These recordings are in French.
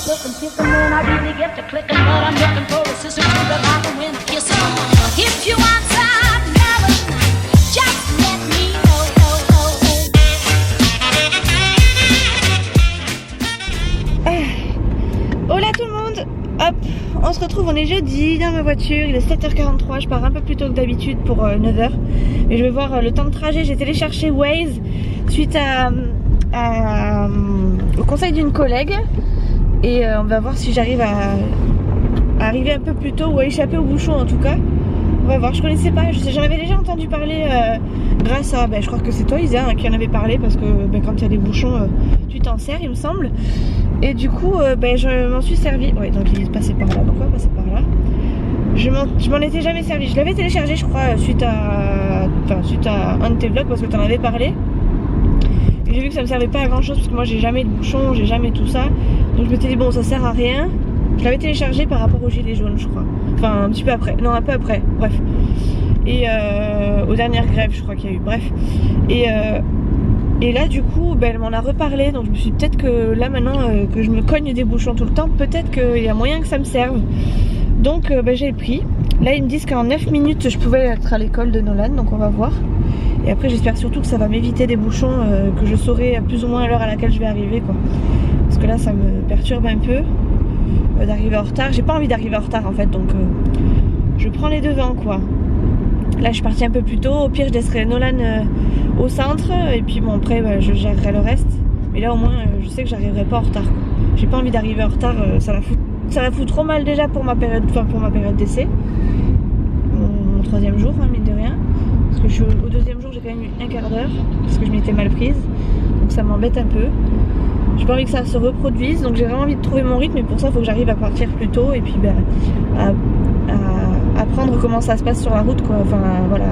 looking, kissing when I really get to clicking, but I'm looking for a sister to the light and when I kiss her. If you want some melon, just let me know. Hola tout le monde. Hop, on se retrouve, on est jeudi dans ma voiture, il est 7h43, je pars un peu plus tôt que d'habitude pour 9h. Et je vais voir le temps de trajet, j'ai téléchargé Waze suite au conseil d'une collègue. Et on va voir si j'arrive à arriver un peu plus tôt ou à échapper au bouchon en tout cas. On va voir, je connaissais pas, j'en avais déjà entendu parler grâce à, je crois que c'est toi Isa qui en avait parlé parce que quand il y a des bouchons tu t'en sers il me semble. Et du coup je m'en suis servi, ouais donc il est passé par là, donc on va passer par là. Je m'en étais jamais servi, je l'avais téléchargé je crois suite à un de tes vlogs parce que tu en avais parlé. Et j'ai vu que ça me servait pas à grand chose parce que moi j'ai jamais de bouchon, j'ai jamais tout ça. Donc je m'étais dit bon ça sert à rien. Je l'avais téléchargé par rapport aux gilets jaunes je crois. Enfin un petit peu après, non un peu après, bref. Et aux dernières grèves je crois qu'il y a eu, bref. Et là du coup elle m'en a reparlé, donc je me suis dit peut-être que là maintenant que je me cogne des bouchons tout le temps, peut-être qu'il y a moyen que ça me serve. Donc j'ai pris. Là ils me disent qu'en 9 minutes je pouvais être à l'école de Nolan, donc on va voir. Et après j'espère surtout que ça va m'éviter des bouchons, que je saurai plus ou moins à l'heure à laquelle je vais arriver quoi. Parce que là ça me perturbe un peu d'arriver en retard. J'ai pas envie d'arriver en retard en fait, donc je prends les devants quoi. Là je suis partie un peu plus tôt, au pire je laisserai Nolan au centre et puis bon après je gérerai le reste. Mais là au moins je sais que j'arriverai pas en retard. J'ai pas envie d'arriver en retard, ça va foutre trop mal déjà pour ma période, d'essai. Mon 3e jour hein, mine de rien. Parce que au 2e jour j'ai quand même eu un quart d'heure parce que je m'étais mal prise. Donc ça m'embête un peu. J'ai pas envie que ça se reproduise, donc j'ai vraiment envie de trouver mon rythme et pour ça il faut que j'arrive à partir plus tôt et puis à apprendre comment ça se passe sur la route quoi, enfin voilà.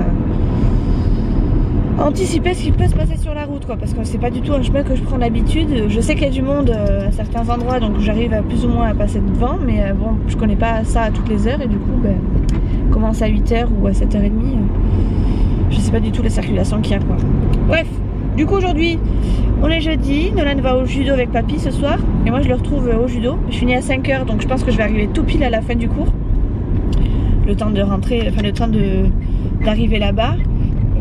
Anticiper ce qui peut se passer sur la route quoi, parce que c'est pas du tout un chemin que je prends d'habitude. Je sais qu'il y a du monde à certains endroits donc j'arrive à plus ou moins à passer devant, mais bon je connais pas ça à toutes les heures et du coup commence à 8h ou à 7h30, je sais pas du tout la circulation qu'il y a quoi. Bref. Du coup aujourd'hui on est jeudi, Nolan va au judo avec papy ce soir et moi je le retrouve au judo. Je finis à 5h donc je pense que je vais arriver tout pile à la fin du cours. Le temps de rentrer, enfin le temps d'arriver là-bas.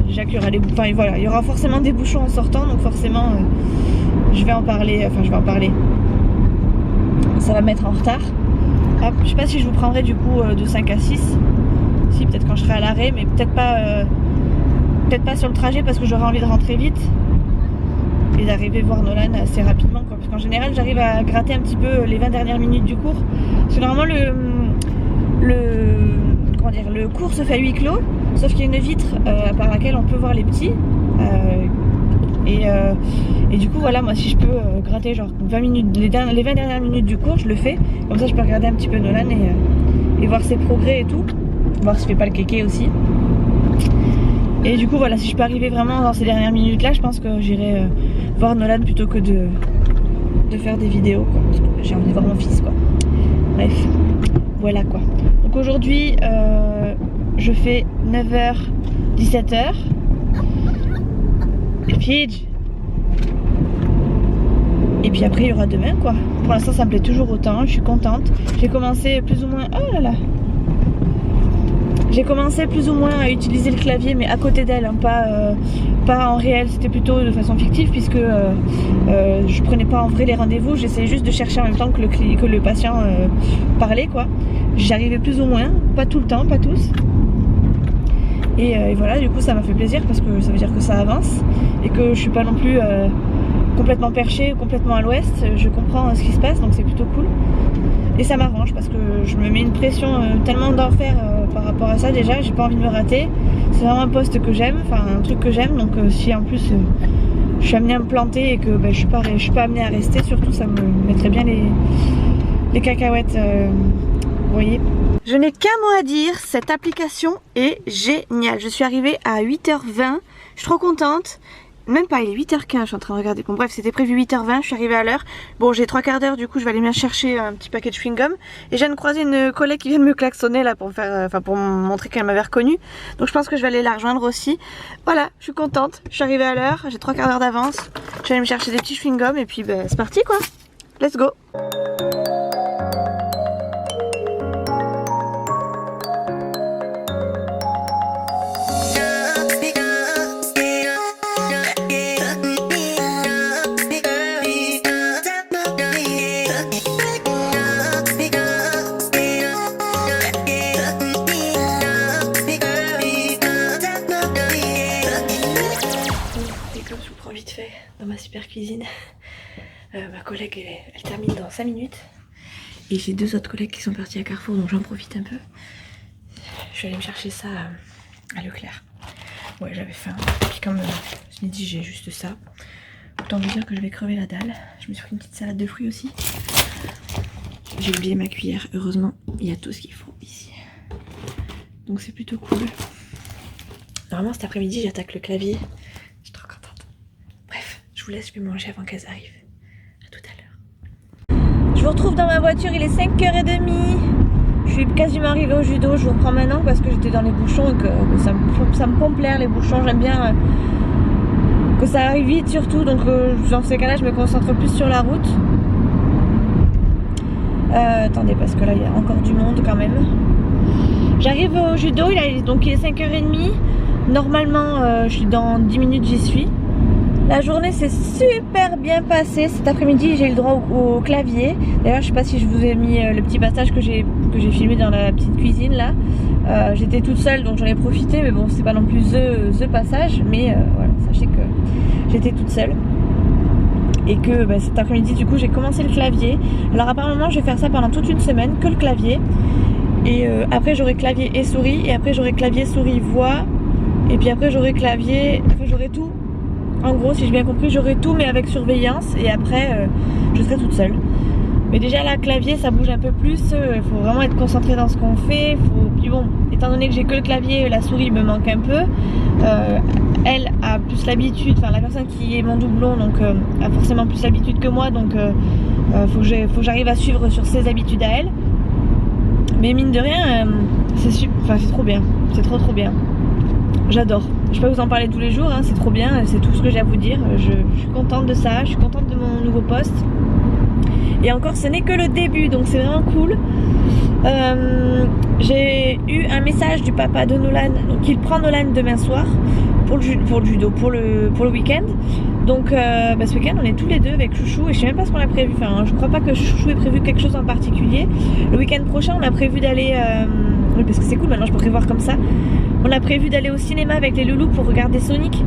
Déjà qu'il y aura voilà, il y aura forcément des bouchons en sortant donc forcément je vais en parler, ça va me mettre en retard. Hop, je sais pas si je vous prendrai du coup de 5 à 6. Si peut-être quand je serai à l'arrêt mais peut-être pas sur le trajet parce que j'aurai envie de rentrer vite et d'arriver voir Nolan assez rapidement quoi. Parce qu'en général j'arrive à gratter un petit peu les 20 dernières minutes du cours parce que normalement le cours se fait à huis clos sauf qu'il y a une vitre par laquelle on peut voir les petits et du coup voilà moi si je peux gratter genre 20 minutes, les 20 dernières minutes du cours je le fais, comme ça je peux regarder un petit peu Nolan et voir ses progrès et tout, voir s'il fait pas le kéké aussi. Et du coup voilà, si je peux arriver vraiment dans ces dernières minutes là, je pense que j'irai voir Nolan plutôt que de faire des vidéos quoi, parce que j'ai envie de voir mon fils quoi. Bref, voilà quoi. Donc aujourd'hui je fais 9h 17h. Et puis après il y aura demain quoi. Pour l'instant ça me plaît toujours autant, je suis contente. J'ai commencé plus ou moins, oh là là, j'ai commencé plus ou moins à utiliser le clavier mais à côté d'elle, hein, pas en réel, c'était plutôt de façon fictive puisque je prenais pas en vrai les rendez-vous, j'essayais juste de chercher en même temps que le patient parlait quoi. J'arrivais plus ou moins, pas tout le temps, pas tous. Et voilà, du coup ça m'a fait plaisir parce que ça veut dire que ça avance et que je suis pas non plus complètement perchée, complètement à l'ouest, je comprends ce qui se passe donc c'est plutôt cool. Et ça m'arrange parce que je me mets une pression tellement d'enfer par rapport à ça déjà, j'ai pas envie de me rater. C'est vraiment un poste que j'aime, enfin un truc que j'aime, donc si en plus je suis amenée à me planter et que je suis pas amenée à rester, surtout ça me mettrait bien les cacahuètes, vous voyez. Je n'ai qu'un mot à dire, cette application est géniale. Je suis arrivée à 8h20, je suis trop contente. Même pas, il est 8h15, je suis en train de regarder. Bon bref, c'était prévu 8h20, je suis arrivée à l'heure. Bon, j'ai 3 quarts d'heure, du coup je vais aller bien chercher un petit paquet de chewing-gum. Et je viens de croiser une collègue qui vient de me klaxonner là pour pour me montrer qu'elle m'avait reconnue. Donc je pense que je vais aller la rejoindre aussi. Voilà, je suis contente, je suis arrivée à l'heure, j'ai 3 quarts d'heure d'avance. Je vais aller me chercher des petits chewing-gums et puis c'est parti quoi. Let's go. cuisine. Ma collègue elle termine dans 5 minutes. Et j'ai 2 autres collègues qui sont partis à Carrefour, donc j'en profite un peu. Je suis allée me chercher ça à Leclerc. Ouais, j'avais faim. Puis comme ce midi j'ai juste ça, autant vous dire que je vais crever la dalle. Je me suis pris une petite salade de fruits aussi. J'ai oublié ma cuillère. Heureusement, il y a tout ce qu'il faut ici. Donc c'est plutôt cool. Normalement cet après-midi j'attaque le clavier. Je suis trop contente. Bref, je vous laisse, je vais manger avant qu'elles arrivent. À tout à l'heure. Je vous retrouve dans ma voiture, il est 5h30. Je suis quasiment arrivée au judo, je vous reprends maintenant parce que j'étais dans les bouchons et que ça me pompe l'air les bouchons. J'aime bien que ça arrive vite surtout, donc dans ces cas-là je me concentre plus sur la route. Attendez, parce que là il y a encore du monde quand même. J'arrive au judo, il est 5h30. Normalement, je suis dans 10 minutes, j'y suis. La journée s'est super bien passée. Cet après-midi, j'ai eu le droit au clavier. D'ailleurs, je sais pas si je vous ai mis le petit passage que j'ai filmé dans la petite cuisine là. J'étais toute seule, donc j'en ai profité, mais bon, c'est pas non plus the passage. Mais voilà, sachez que j'étais toute seule. Et que cet après-midi, du coup, j'ai commencé le clavier. Alors apparemment, je vais faire ça pendant toute une semaine, que le clavier. Et après, j'aurai clavier et souris. Et après, j'aurai clavier, souris, voix. Et puis après, j'aurai clavier. Après, j'aurai tout. En gros, si j'ai bien compris, j'aurai tout, mais avec surveillance. Et après, je serai toute seule. Mais déjà, là, clavier, ça bouge un peu plus. Il faut vraiment être concentré dans ce qu'on fait. Puis bon, étant donné que j'ai que le clavier, la souris me manque un peu. Elle a plus l'habitude, enfin la personne qui est mon doublon, donc a forcément plus l'habitude que moi. Donc, faut que j'arrive à suivre sur ses habitudes à elle. Mais mine de rien, c'est trop bien. C'est trop bien. J'adore. Je peux vous en parler tous les jours, hein, c'est trop bien, c'est tout ce que j'ai à vous dire. Je suis contente de ça, je suis contente de mon nouveau poste. Et encore, ce n'est que le début, donc c'est vraiment cool. J'ai eu un message du papa de Nolan, donc il prend Nolan demain soir pour le judo, pour le week-end. Donc ce week-end on est tous les deux avec Chouchou et je sais même pas ce qu'on a prévu. Enfin, je crois pas que Chouchou ait prévu quelque chose en particulier. Le week-end prochain on a prévu d'aller, oui, parce que c'est cool maintenant je peux prévoir comme ça. On a prévu d'aller au cinéma avec les loulous pour regarder Sonic.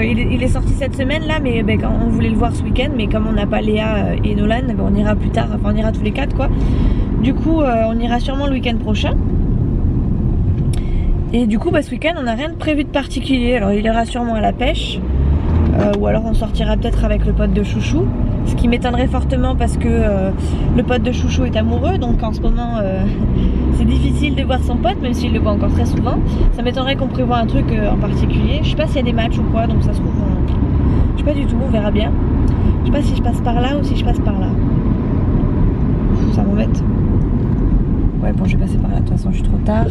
Il est sorti cette semaine là, mais on voulait le voir ce week-end, mais comme on n'a pas Léa et Nolan, on ira plus tard, enfin on ira tous les 4 quoi. Du coup on ira sûrement le week-end prochain. Et du coup ce week-end on n'a rien de prévu de particulier. Alors il ira sûrement à la pêche, ou alors on sortira peut-être avec le pote de Chouchou. Ce qui m'étonnerait fortement parce que le pote de Chouchou est amoureux, donc en ce moment c'est difficile de voir son pote, même s'il le voit encore très souvent. Ça m'étonnerait qu'on prévoit un truc en particulier. Je sais pas s'il y a des matchs ou quoi, donc ça se trouve, je sais pas du tout, on verra bien. Je sais pas si je passe par là ou si je passe par là. Ça m'embête. Ouais, bon, je vais passer par là, de toute façon je suis trop tard.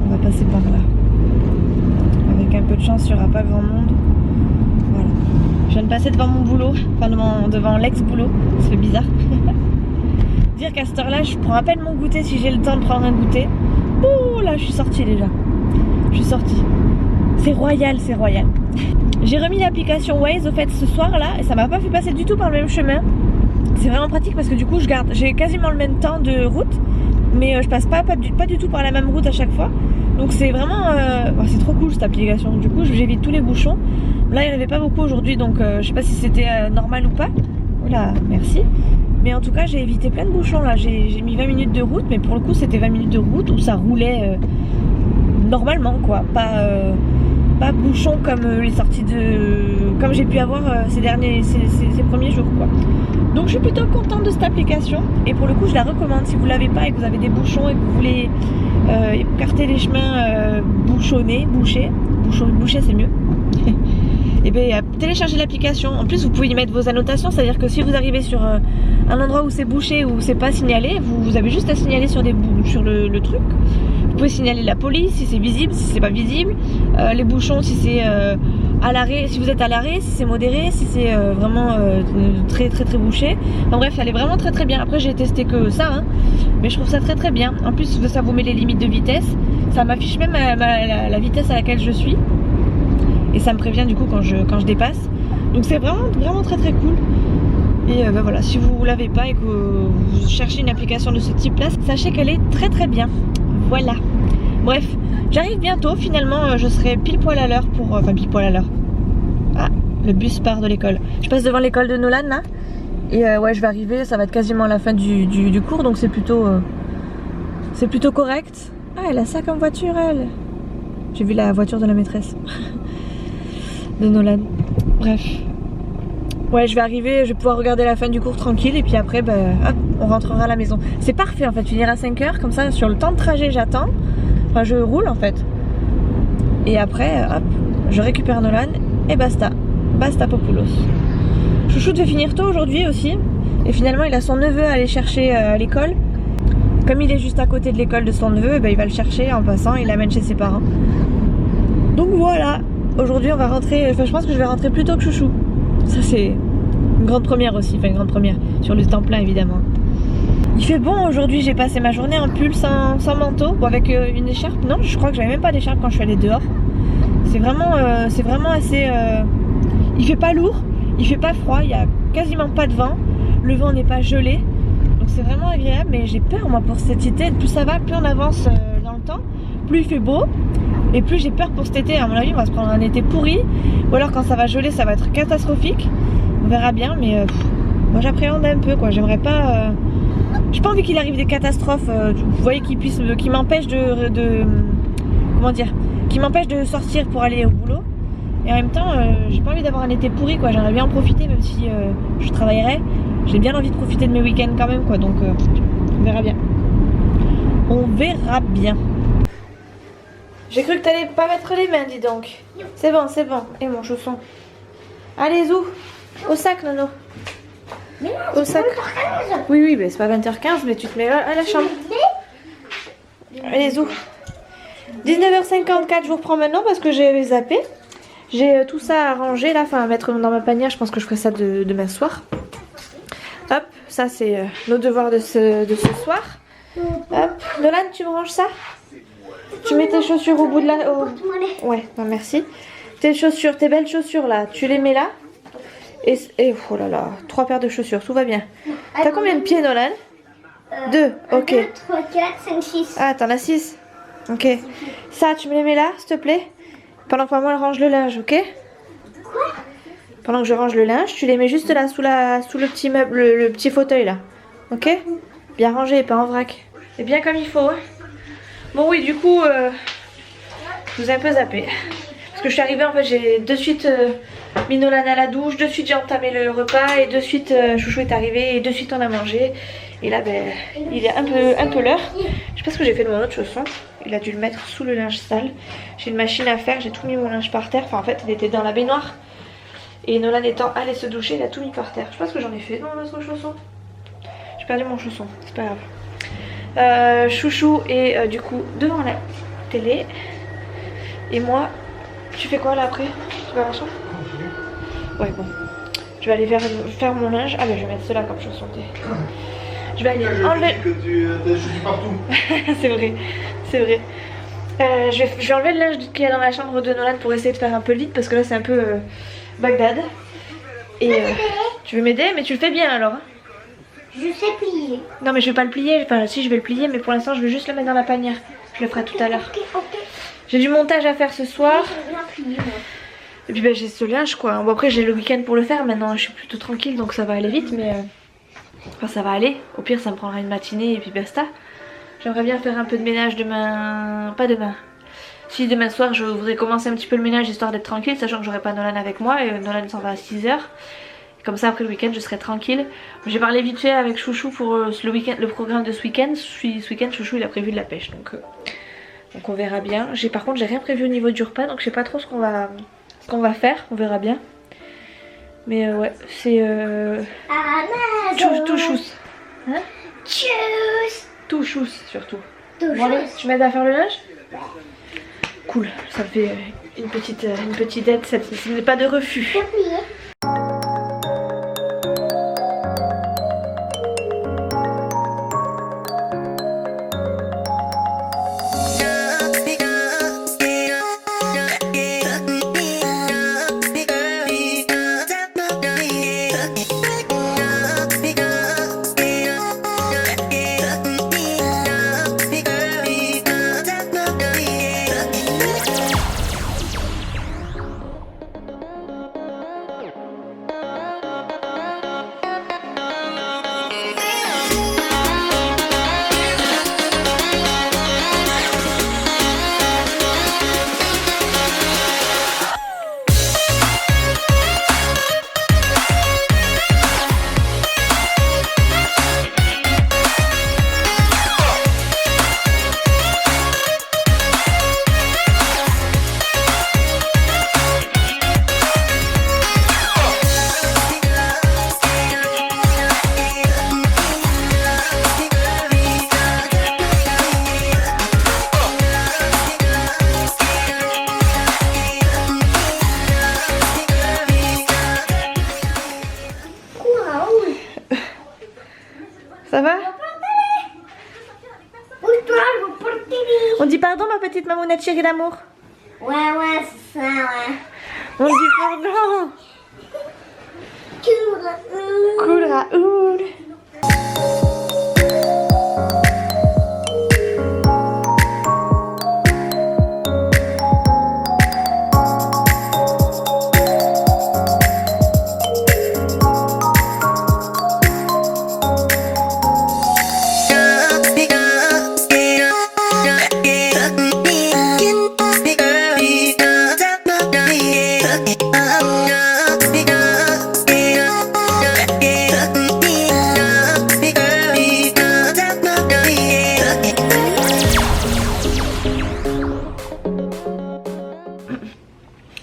On va passer par là. Avec un peu de chance, il n'y aura pas grand monde. Voilà. Je viens de passer devant mon boulot, enfin devant l'ex-boulot, ça fait bizarre. Dire qu'à cette heure-là, je prends à peine mon goûter si j'ai le temps de prendre un goûter. Ouh là, je suis sortie déjà. Je suis sortie. C'est royal, c'est royal. J'ai remis l'application Waze au fait ce soir-là et ça m'a pas fait passer du tout par le même chemin. C'est vraiment pratique parce que du coup, j'ai quasiment le même temps de route, mais je passe pas du tout par la même route à chaque fois. Donc c'est vraiment, c'est trop cool cette application. Du coup, j'évite tous les bouchons. Là, il n'y en avait pas beaucoup aujourd'hui, donc je sais pas si c'était normal ou pas. Oula, merci. Mais en tout cas, j'ai évité plein de bouchons là. J'ai mis 20 minutes de route, mais pour le coup, c'était 20 minutes de route où ça roulait normalement, quoi. Pas bouchon comme les sorties comme j'ai pu avoir ces premiers jours, quoi. Donc je suis plutôt contente de cette application et pour le coup je la recommande si vous l'avez pas et que vous avez des bouchons et que vous voulez écarter les chemins bouchés c'est mieux. Et bien téléchargez l'application. En plus vous pouvez y mettre vos annotations, c'est à dire que si vous arrivez sur un endroit où c'est bouché ou c'est pas signalé, vous avez juste à signaler sur le truc. Vous pouvez signaler la police si c'est visible, si c'est pas visible, les bouchons si c'est à l'arrêt, si vous êtes à l'arrêt, si c'est modéré, si c'est vraiment très bouché. Enfin bref, elle est vraiment très bien. Après j'ai testé que ça, hein, mais je trouve ça très bien. En plus ça vous met les limites de vitesse, ça m'affiche même la vitesse à laquelle je suis et ça me prévient du coup quand je dépasse. Donc c'est vraiment très cool. Et voilà, si vous l'avez pas et que vous cherchez une application de ce type là, sachez qu'elle est très bien. Voilà. Bref, j'arrive bientôt. Finalement, je serai pile poil à l'heure pour... Enfin, pile poil à l'heure. Ah, Le bus part de l'école. Je passe devant l'école de Nolan là. Et ouais, je vais arriver, ça va être quasiment la fin du cours, donc c'est plutôt correct. Ah, elle a ça comme voiture, elle. J'ai vu la voiture de la maîtresse de Nolan. Bref. Ouais, je vais arriver, je vais pouvoir regarder la fin du cours tranquille et puis après, hop, on rentrera à la maison. C'est parfait en fait, finir à 5 h, comme ça, sur le temps de trajet, j'attends. Enfin, je roule en fait. Et après, hop, je récupère Nolan et basta. Basta Populos. Chouchou devait finir tôt aujourd'hui aussi. Et finalement, il a son neveu à aller chercher à l'école. Comme il est juste à côté de l'école de son neveu, il va le chercher en passant, il l'amène chez ses parents. Donc voilà, aujourd'hui on va rentrer, enfin je pense que je vais rentrer plus tôt que Chouchou. Ça c'est une grande première aussi, enfin une grande première, sur le temps plein évidemment. Il fait bon aujourd'hui, j'ai passé ma journée en pull sans manteau, bon, avec une écharpe. Non, je crois que j'avais même pas d'écharpe quand je suis allée dehors. C'est vraiment assez... Il fait pas lourd, il fait pas froid, il y a quasiment pas de vent. Le vent n'est pas gelé. Donc c'est vraiment agréable, mais j'ai peur moi pour cet été. Plus ça va, plus on avance dans le temps, plus il fait beau. Et plus j'ai peur pour cet été. À mon avis, on va se prendre un été pourri. Ou alors quand ça va geler, ça va être catastrophique. On verra bien, mais moi j'appréhende un peu quoi. J'aimerais pas... J'ai pas envie qu'il arrive des catastrophes. Vous voyez, qui m'empêchent comment dire, qui m'empêchent de sortir pour aller au boulot. Et en même temps, j'ai pas envie d'avoir un été pourri quoi. J'aimerais bien en profiter, même si je travaillerais. J'ai bien envie de profiter de mes week-ends quand même quoi. Donc on verra bien. On verra bien. J'ai cru que t'allais pas mettre les mains, dis donc. C'est bon, c'est bon. Et mon chausson. Allez, Zou. Au sac, Nono. Au sac. Oui, mais c'est pas 20 h 15, mais tu te mets à la chambre. Allez, Zou. 19 h 54, je vous reprends maintenant parce que j'ai zappé. J'ai tout ça à ranger là, enfin à mettre dans ma panière. Je pense que je ferai ça demain soir. Hop, ça c'est nos devoirs de ce soir. Hop, Nolan, tu me ranges ça? Tu mets tes chaussures au bout de la... Ouais, non, merci. Tes chaussures, tes belles chaussures là, tu les mets là. Et oh là là, 3 paires de chaussures, tout va bien. T'as combien de pieds, Nolan? 2, ok. 2, 3, 4, 5, 6. Ah, t'en as 6. Ok. Ça, tu me les mets là, s'il te plaît. Pendant que maman elle range le linge, ok? Pendant que je range le linge, tu les mets juste là, sous le petit meuble, le petit fauteuil là. Ok? Bien rangé, pas en vrac. C'est bien comme il faut, hein? Bon oui, du coup, je vous ai un peu zappé. Parce que je suis arrivée, en fait, j'ai de suite mis Nolan à la douche, de suite j'ai entamé le repas, et de suite Chouchou est arrivé, et de suite on a mangé. Et là, il est un peu l'heure. Je sais pas ce que j'ai fait de mon autre chausson. Il a dû le mettre sous le linge sale. J'ai une machine à faire, j'ai tout mis mon linge par terre. Enfin, en fait, il était dans la baignoire. Et Nolan étant allé se doucher, il a tout mis par terre. Je sais pas ce que j'en ai fait de mon autre chausson. J'ai perdu mon chausson, c'est pas grave. Chouchou est du coup devant la télé. Et moi, tu fais quoi là après? Tu vas à la chambre? Ouais, bon. Je vais aller faire mon linge. Ah, je vais mettre cela comme chausson. Je vais aller enlever. Que tu as partout. C'est vrai, c'est vrai. Je vais enlever le linge qui est dans la chambre de Nolan pour essayer de faire un peu vite parce que là c'est un peu Bagdad. Et tu veux m'aider? Mais tu le fais bien alors hein? Je sais plier. Non mais je vais pas le plier, enfin si je vais le plier mais pour l'instant je vais juste le mettre dans la panière. Je le ferai tout à l'heure. Ok. J'ai du montage à faire ce soir. Je vais bien plier, moi. Et puis j'ai ce linge quoi. Bon après j'ai le week-end pour le faire, maintenant je suis plutôt tranquille donc ça va aller vite mais... Enfin ça va aller, au pire ça me prendra une matinée et puis basta. J'aimerais bien faire un peu de ménage demain, pas demain. Si demain soir je voudrais commencer un petit peu le ménage histoire d'être tranquille, sachant que j'aurai pas Nolan avec moi et Nolan s'en va à 6 h. Comme ça après le week-end je serai tranquille. J'ai parlé vite fait avec Chouchou pour le programme de ce week-end. Ce week-end Chouchou il a prévu de la pêche donc on verra bien. Par contre j'ai rien prévu au niveau du repas donc je sais pas trop ce qu'on va faire, on verra bien. Mais ouais, c'est tout chousse. Hein? Tchuss. Tout chousse surtout. Tout Bon, allez, chousse. tu m'aides à faire le linge? Cool, ça me fait une petite aide, ce n'est pas de refus. Je vais plier. Ça va? Bouge-toi, je vais porter les... On dit pardon ma petite mamounette chérie d'amour. Ouais, c'est ça, ouais. On dit pardon. Cool. Cool Raoul.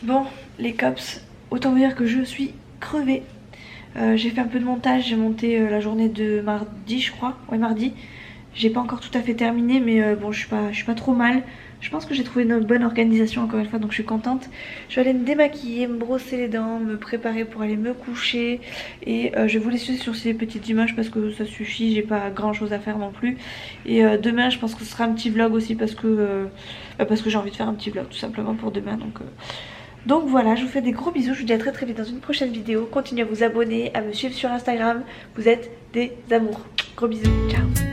Bon, les cops, autant vous dire que je suis crevée. J'ai fait un peu de montage, j'ai monté la journée de mardi je crois, ouais mardi. J'ai pas encore tout à fait terminé mais bon je suis pas trop mal. Je pense que j'ai trouvé une bonne organisation encore une fois donc je suis contente. Je vais aller me démaquiller, me brosser les dents, me préparer pour aller me coucher. Et je vais vous laisser sur ces petites images parce que ça suffit, j'ai pas grand chose à faire non plus. Et demain je pense que ce sera un petit vlog aussi parce que j'ai envie de faire un petit vlog tout simplement pour demain donc voilà, je vous fais des gros bisous, je vous dis à très très vite dans une prochaine vidéo. Continuez à vous abonner, à me suivre sur Instagram, vous êtes des amours. Gros bisous, ciao.